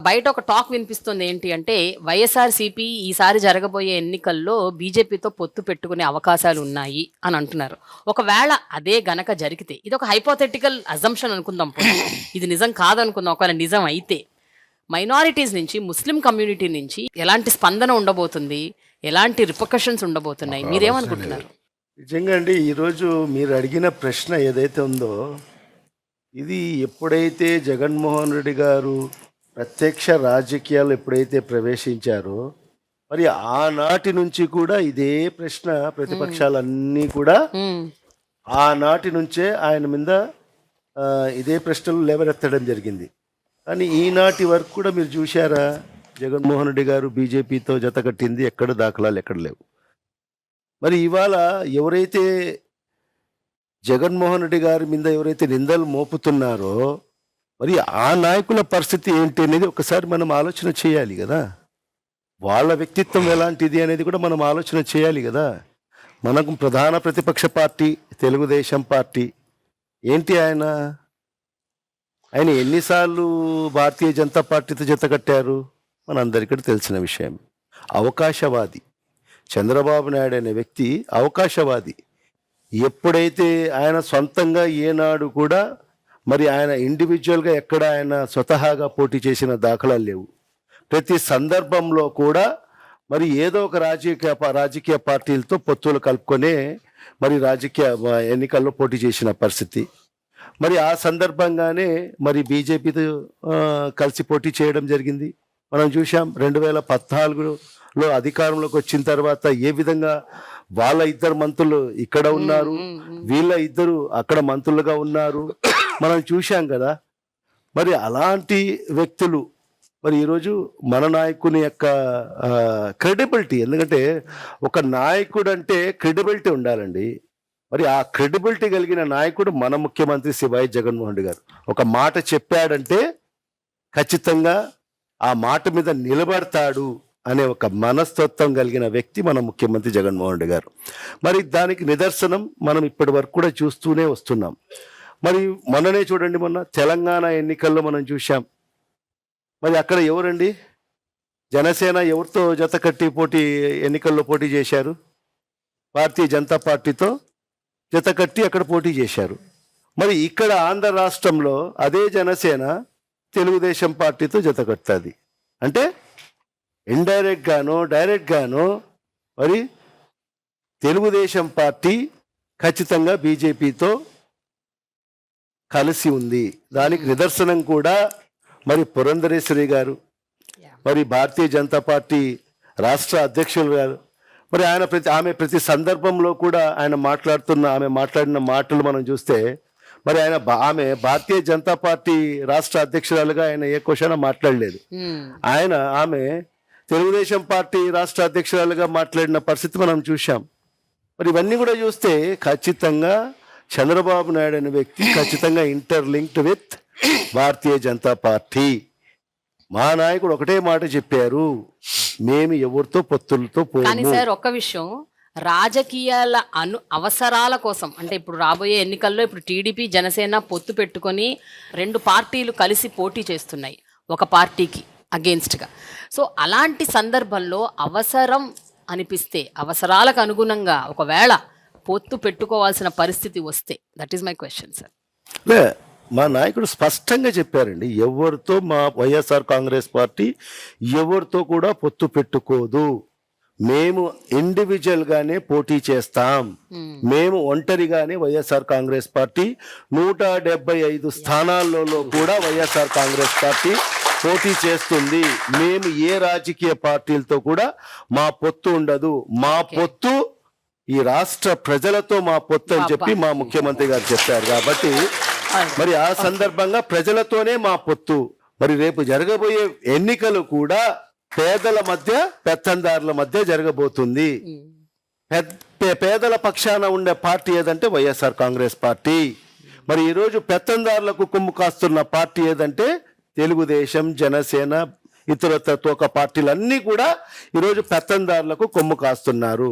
బయట ఒక టాక్ వినిపిస్తుంది ఏంటి అంటే వైఎస్ఆర్సీపీ ఈసారి జరగబోయే ఎన్నికల్లో బీజేపీతో పొత్తు పెట్టుకునే అవకాశాలు ఉన్నాయి అని అంటున్నారు. ఒకవేళ అదే గనక జరిగితే ఇది ఒక హైపోథెటికల్ అజంప్షన్ అనుకుందాం. ఇది నిజం కాదనుకుందాం. ఒకవేళ నిజం అయితే మైనారిటీస్ నుంచి ముస్లిం కమ్యూనిటీ నుంచి ఎలాంటి స్పందన ఉండబోతుంది, ఎలాంటి రిపర్కషన్స్ ఉండబోతున్నాయి, మీరేమనుకుంటున్నారు? నిజంగా అండి, ఈరోజు మీరు అడిగిన ప్రశ్న ఏదైతే ఉందో ఇది ఎప్పుడైతే జగన్మోహన్ రెడ్డి గారు ప్రత్యక్ష రాజకీయాలు ఎప్పుడైతే ప్రవేశించారో మరి ఆనాటి నుంచి కూడా ఇదే ప్రశ్న ప్రతిపక్షాలన్నీ కూడా ఆనాటి నుంచే ఆయన మీద ఇదే ప్రశ్నలు లేవనెత్తడం జరిగింది. కానీ ఈనాటి వరకు కూడా మీరు చూశారా, జగన్మోహన్ రెడ్డి గారు బీజేపీతో జత కట్టింది ఎక్కడ దాఖలాలు ఎక్కడ లేవు. మరి ఇవాళ ఎవరైతే జగన్మోహన్ రెడ్డి గారి మీద ఎవరైతే నిందలు మోపుతున్నారో మరి ఆ నాయకుల పరిస్థితి ఏంటి అనేది ఒకసారి మనం ఆలోచన చేయాలి కదా. వాళ్ళ వ్యక్తిత్వం ఎలాంటిది అనేది కూడా మనం ఆలోచన చేయాలి కదా. మనకు ప్రధాన ప్రతిపక్ష పార్టీ తెలుగుదేశం పార్టీ ఏంటి, ఆయన ఎన్నిసార్లు భారతీయ జనతా పార్టీతో జత కట్టారు మనందరికీ తెలిసిన విషయం. అవకాశవాది చంద్రబాబు నాయుడు అనే వ్యక్తి అవకాశవాది. ఎప్పుడైతే ఆయన సొంతంగా ఏనాడు కూడా మరి ఆయన ఇండివిజువల్గా ఎక్కడ ఆయన స్వతహాగా పోటీ చేసిన దాఖలాలు లేవు. ప్రతి సందర్భంలో కూడా మరి ఏదో ఒక రాజకీయ పార్టీలతో పొత్తులు కలుపుకొనే మరి రాజకీయ ఎన్నికల్లో పోటీ చేసిన పరిస్థితి. మరి ఆ సందర్భంగానే మరి బీజేపీతో కలిసి పోటీ చేయడం జరిగింది. మనం చూసాం 2014లో అధికారంలోకి వచ్చిన తర్వాత ఏ విధంగా వాళ్ళ ఇద్దరు మంత్రులు ఇక్కడ ఉన్నారు, వీళ్ళ ఇద్దరు అక్కడ మంత్రులుగా ఉన్నారు, మనం చూశాం కదా. మరి అలాంటి వ్యక్తులు మరి ఈరోజు మన నాయకుని యొక్క క్రెడిబిలిటీ, ఎందుకంటే ఒక నాయకుడు అంటే క్రెడిబిలిటీ ఉండాలండి. మరి ఆ క్రెడిబిలిటీ కలిగిన నాయకుడు మన ముఖ్యమంత్రి శ్రీ వైఎస్ జగన్మోహన్ రెడ్డి గారు. ఒక మాట చెప్పాడంటే ఖచ్చితంగా ఆ మాట మీద నిలబడతాడు అనే ఒక మనస్తత్వం కలిగిన వ్యక్తి మన ముఖ్యమంత్రి జగన్మోహన్ రెడ్డి గారు. మరి దానికి నిదర్శనం మనం ఇప్పటి వరకు కూడా చూస్తూనే వస్తున్నాం. మరి మొన్ననే చూడండి, మొన్న తెలంగాణ ఎన్నికల్లో మనం చూసాం. మరి అక్కడ ఎవరండి, జనసేన ఎవరితో జత కట్టి ఎన్నికల్లో పోటీ చేశారు? భారతీయ జనతా పార్టీతో జత కట్టి అక్కడ పోటీ చేశారు. మరి ఇక్కడ ఆంధ్ర రాష్ట్రంలో అదే జనసేన తెలుగుదేశం పార్టీతో జత కడుతుంది. అంటే ఇండైరెక్ట్ గానో డైరెక్ట్ గానో మరి తెలుగుదేశం పార్టీ ఖచ్చితంగా బీజేపీతో కలిసి ఉంది. దానికి నిదర్శనం కూడా మరి పురంధరేశ్వరి గారు, మరి భారతీయ జనతా పార్టీ రాష్ట్ర అధ్యక్షులు గారు, మరి ఆమె ప్రతి సందర్భంలో కూడా ఆమె మాట్లాడిన మాటలు మనం చూస్తే మరి ఆమె భారతీయ జనతా పార్టీ రాష్ట్ర అధ్యక్షురాలుగా ఆయన ఏ క్వశ్చన్ మాట్లాడలేదు. ఆమె తెలుగుదేశం పార్టీ రాష్ట్ర అధ్యక్షురాలుగా మాట్లాడిన పరిస్థితి మనం చూసాం. మరి ఇవన్నీ కూడా చూస్తే ఖచ్చితంగా చంద్రబాబు నాయుడు అనే వ్యక్తి ఖచ్చితంగా interlinked with Bharatiya Janata party. మా నాయకుడు ఒకటే మాట చెప్పారు, మేము ఎవరితో పొత్తులతో కానీ సార్ ఒక్క విషయం, రాజకీయాల అవసరాల కోసం అంటే ఇప్పుడు రాబోయే ఎన్నికల్లో ఇప్పుడు టీడీపీ జనసేన పొత్తు పెట్టుకొని 2 పార్టీలు కలిసి పోటీ చేస్తున్నాయి ఒక పార్టీకి అగేన్స్ట్గా. సో అలాంటి సందర్భంలో అవసరం అనిపిస్తే అవసరాలకు అనుగుణంగా ఒకవేళ పొత్తు పెట్టుకోవాల్సిన పరిస్థితి వస్తే, that is my question sir. మా నాయకుడు స్పష్టంగా చెప్పారండి, ఎవరితో మా వైఎస్ఆర్ కాంగ్రెస్ పార్టీ ఎవరితో కూడా పొత్తు పెట్టుకోదు. మేము ఇండివిజువల్ గానే పోటీ చేస్తాం. మేము ఒంటరిగానే వైఎస్ఆర్ కాంగ్రెస్ పార్టీ 175 స్థానాలలో కూడా వైఎస్ఆర్ కాంగ్రెస్ పార్టీ పోటీ చేస్తుంది. మేము ఏ రాజకీయ పార్టీలతో కూడా మా పొత్తు ఉండదు. మా పొత్తు ఈ రాష్ట్ర ప్రజలతో మా పొత్తు అని చెప్పి మా ముఖ్యమంత్రి గారు చెప్పారు. కాబట్టి మరి ఆ సందర్భంగా ప్రజలతోనే మా పొత్తు. మరి రేపు జరగబోయే ఎన్నికలు కూడా పేదల మధ్య పెత్తందారుల మధ్య జరగబోతుంది. పేదల పక్షాన ఉండే పార్టీ ఏదంటే వైఎస్ఆర్ కాంగ్రెస్ పార్టీ. మరి ఈరోజు పెత్తందారులకు కొమ్ము కాస్తున్న పార్టీ ఏదంటే తెలుగుదేశం, జనసేన, ఇతర తోక పార్టీలన్నీ కూడా ఈరోజు పెత్తందారులకు కొమ్ము కాస్తున్నారు.